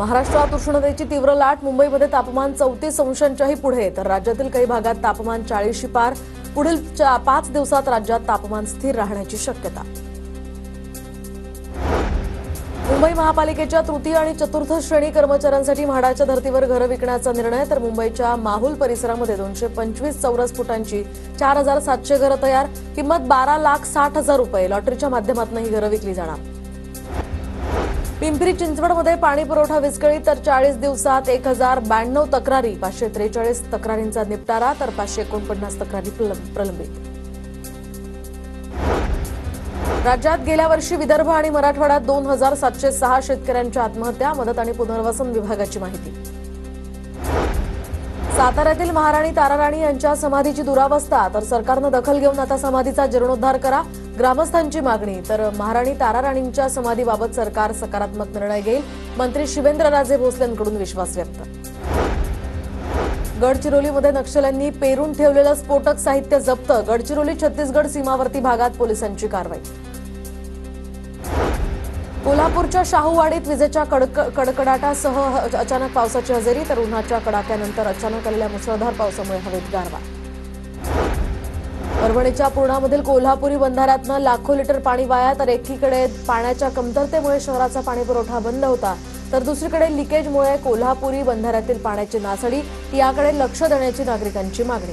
महाराष्ट्रात उष्णतेची तीव्र लाट. मुंबईमध्ये तापमान 34 अंशांच्याही पुढे, तर राज्यातील काही भागात तापमान 40शी पार. पुढील 5 दिवसात राज्यात तापमान स्थिर राहण्याची शक्यता. मुंबई महापालिकेच्या तृतीय आणि चतुर्थ श्रेणी कर्मचाऱ्यांसाठी म्हाडाच्या धर्तीवर घरं विकण्याचा निर्णय. तर मुंबईच्या माहुल परिसरामध्ये 225 चौरस फुटांची 4700 घरं तयार. किंमत 12,60,000 रुपये. लॉटरीच्या माध्यमातून ही घरं विकली जाणार. पिंपरी चिंचवडमध्ये पाणी पुरवठा विस्कळीत. तर 40 दिवसात 1092 तक्रारी. 543 तक्रारींचा निपटारा. तर 549 तक्रारी प्रलंबित. राज्यात गेल्या वर्षी विदर्भ आणि मराठवाड्यात 2706 शेतकऱ्यांच्या आत्महत्या. मदत आणि पुनर्वसन विभागाची माहिती. साताऱ्यातील महाराणी ताराराणी यांच्या समाधीची दुरावस्था. तर सरकारनं दखल घेऊन आता समाधीचा जीर्णोद्धार करा, ग्रामस्थांची मागणी. तर महाराणी ताराराणींच्या समाधीबाबत सरकार सकारात्मक निर्णय घेईल. मंत्री शिवेंद्रराजे भोसलेंकडून विश्वास व्यक्त. गडचिरोलीमध्ये नक्षल्यांनी पेरून ठेवलेलं स्फोटक साहित्य जप्त. गडचिरोली छत्तीसगड सीमावर्ती भागात पोलिसांची कारवाई. कोल्हापूरच्या शाहूवाडीत विजेच्या कडकडाटासह अचानक पावसाची हजेरी. तर उन्हाच्या कडाक्यानंतर अचानक आलेल्या मुसळधार पावसामुळे हवेत गारवा. परभणीच्या पूर्णामधील कोल्हापुरी बंधाऱ्यातनं लाखो लिटर पाणी वाया. तर एकीकडे पाण्याच्या कमतरतेमुळे शहराचा पाणीपुरवठा बंद होता, तर दुसरीकडे लिकेजमुळे कोल्हापुरी बंधाऱ्यातील पाण्याची नासडी. याकडे लक्ष देण्याची नागरिकांची मागणी.